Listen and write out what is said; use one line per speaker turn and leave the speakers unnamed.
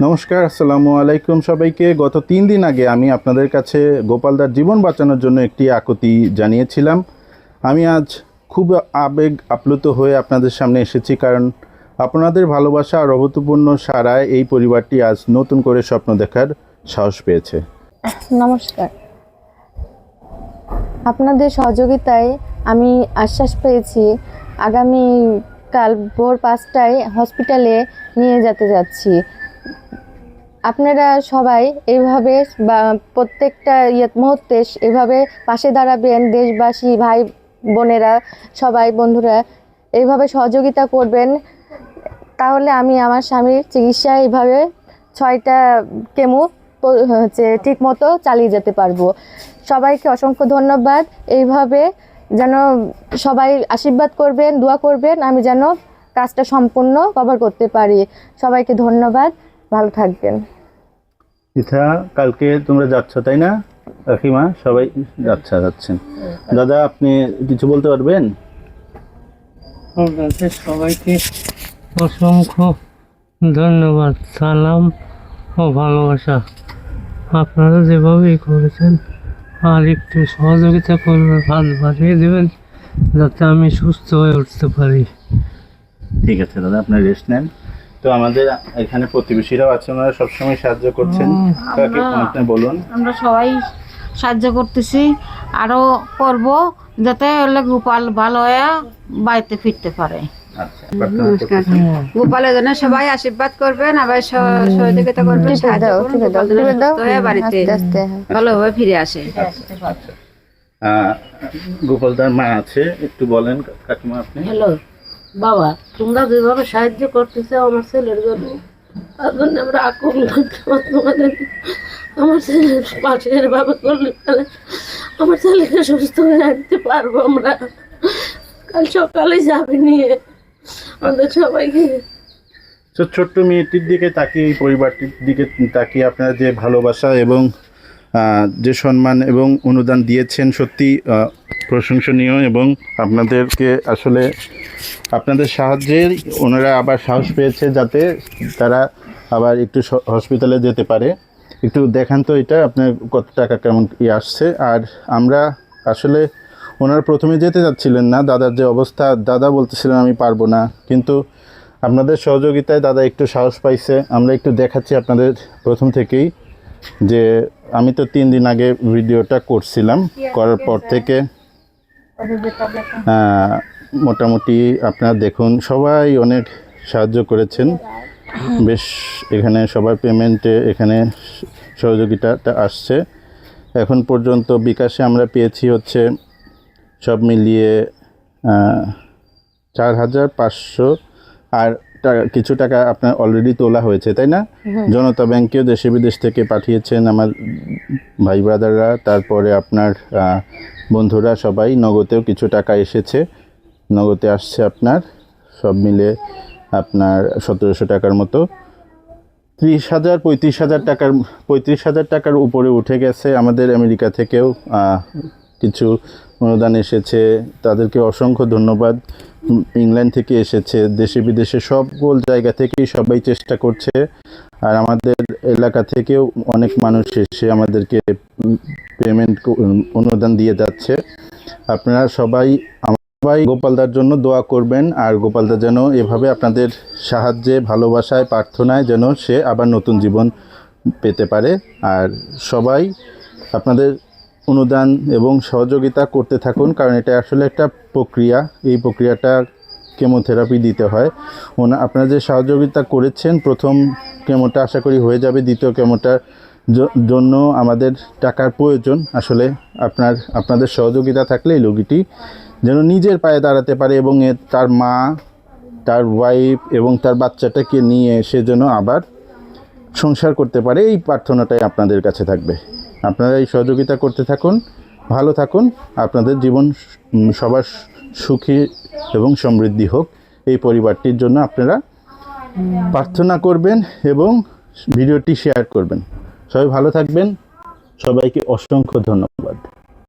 নমস্কার, আসসালামু আলাইকুম সবাইকে। গত 3 দিন আগে আমি আপনাদের কাছে গোপালদার জীবন বাঁচানোর জন্য একটি আকুতি জানিয়েছিলাম। আমি আজ খুব আবেগ আপ্লুত হয়ে আপনাদের সামনে এসেছি, কারণ আপনাদের ভালোবাসা আর অভূতপূর্ণ সাড়ায় এই পরিবারটি আজ নতুন করে স্বপ্ন দেখার সাহস পেয়েছে।
নমস্কার। আপনাদের সহযোগিতায় আমি আশ্বাস পেয়েছি আগামী কাল ভোর 5টায় হসপিটালে নিয়ে যেতে যাচ্ছি। আপনারা সবাই এইভাবে বা প্রত্যেকটা মুহূর্তে এভাবে পাশে দাঁড়াবেন। দেশবাসী ভাই বোনেরা সবাই বন্ধুরা এইভাবে সহযোগিতা করবেন, তাহলে আমি আমার স্বামীর চিকিৎসা এইভাবে 6টা কেমো ঠিক মতো চালিয়ে যেতে পারবো। সবাইকে অসংখ্য ধন্যবাদ। এইভাবে যেন সবাই আশীর্বাদ করবেন, দোয়া করবেন, আমি যেন কাজটা সম্পূর্ণ কভার করতে পারি। সবাইকে ধন্যবাদ, ভালো থাকবেন।
ইথা, কালকে তোমরা যাচ্ছ তাই না? কাকিমা সবাই যাচ্ছেন। দাদা, আপনি কিছু বলতে পারবেন?
সবাইকে অসংখ্য ধন্যবাদ, সালাম ও ভালোবাসা। আপনারা যেভাবেই করেছেন আর একটু সহযোগিতা করবেন, হাত বাড়িয়ে দেবেন যাতে আমি সুস্থ হয়ে উঠতে পারি।
ঠিক আছে দাদা, আপনি রেস্ট নেন। তো আমাদের এখানে প্রতিবেশীরাও আছে, ওনারা সবসময় সাহায্য করছেন। আপনি বলুন।
আমরা সবাই সাহায্য করতেছি, আরো করব যাতে গোপাল ভালো হয়ে বাড়িতে ফিরতে পারে।
গোপালের জন্য সবাই আশীর্বাদ করবেন, আবার সহযোগিতা করবেন, সাহায্য করবেন, বাড়িতে ভালোভাবে ফিরে আসে।
গোপালদার মা আছে, একটু বলেন কাকিমা আপনি।
হ্যালো বাবা, তোমরা যেভাবে সাহায্য করতেছো আমার ছেলের জন্য, তার জন্য আমরা আকুল তোমাদের। আমার ছেলের পাশে এভাবে করলে আমার ছেলেকে সুস্থ হয়ে রাখতে পারবো আমরা। কাল সকালে যাবে নিয়ে আমাদের সবাইকে।
ছোট্ট মেয়েটির দিকে তাকিয়ে, এই পরিবারটির দিকে তাকিয়ে আপনারা যে ভালোবাসা এবং যে সম্মান এবং অনুদান দিয়েছেন সত্যি প্রশংসনীয়, এবং আপনাদেরকে আসলে আপনাদের সাহায্যে ওনারা আবার সাহস পেয়েছে যাতে তারা আবার একটু হসপিটালে যেতে পারে। একটু দেখান তো এটা আপনার কত টাকা কেমন আসছে। আর আমরা আসলে ওনারা প্রথমে যেতে যাচ্ছিলেন না, দাদার যে অবস্থা, দাদা বলতেছিলেন আমি পারবো না, কিন্তু আপনাদের সহযোগিতায় দাদা একটু সাহস পাইছে। আমরা একটু দেখাচ্ছি আপনাদের প্রথম থেকেই, যে আমি তো 3 দিন আগে ভিডিওটা করছিলাম, করার পর থেকে মোটামুটি আপনারা দেখুন সবাই অনেক সাহায্য করেছেন। বেশ, এখানে সবার পেমেন্টে এখানে সহযোগিতাটা আসছে। এখন পর্যন্ত বিকাশে আমরা পেয়েছি হচ্ছে সব মিলিয়ে 4,500, আর কিছু টাকা আপনার অলরেডি তোলা হয়েছে তাই না? জনতা ব্যাংকেও দেশে বিদেশ থেকে পাঠিয়েছেন আমার ভাই ব্রাদাররা, তারপরে আপনার বন্ধুরা সবাই, নগদেও কিছু টাকা এসেছে, নগদে আসছে আপনার সব মিলে আপনার 1,700 টাকার মতো। 35,000 টাকার উপরে উঠে গেছে। আমাদের আমেরিকা থেকেও কিছু অনুদান এসেছে, তাদেরকে অসংখ্য ধন্যবাদ। ইংল্যান্ড থেকে এসেছে, দেশে বিদেশে সকল জায়গা থেকেই সবাই চেষ্টা করছে। আর আমাদের এলাকা থেকেও অনেক মানুষ এসে আমাদেরকে পেমেন্ট অনুদান দিয়ে যাচ্ছে। আপনারা সবাই গোপালদার জন্য দোয়া করবেন, আর গোপালদা যেন এভাবে আপনাদের সাহায্যে, ভালোবাসায়, প্রার্থনায় যেন সে আবার নতুন জীবন পেতে পারে। আর সবাই আপনাদের অনুদান এবং সহযোগিতা করতে থাকুন, কারণ এটা আসলে একটা প্রক্রিয়া। এই প্রক্রিয়াটা কেমোথেরাপি দিতে হয়। আপনারা যে সহযোগিতা করেছেন, প্রথম কেমোটা আশা করি হয়ে যাবে, দ্বিতীয় কেমোটার জন্য আমাদের টাকার প্রয়োজন। আসলে আপনাদের সহযোগিতা থাকলে এই রোগীটি যেন নিজের পায়ে দাঁড়াতে পারে, এবং তার মা, তার ওয়াইফ এবং তার বাচ্চাটাকে নিয়ে সে যেন আবার সংসার করতে পারে, এই প্রার্থনাটাই আপনাদের কাছে থাকবে। আপনারা এই সহযোগিতা করতে থাকুন, ভালো থাকুন, আপনাদের জীবন সবার সুখী এবং সমৃদ্ধি হোক। এই পরিবারটির জন্য আপনারা প্রার্থনা করবেন এবং ভিডিওটি শেয়ার করবেন। সবাই ভালো থাকবেন, সবাইকে অসংখ্য ধন্যবাদ।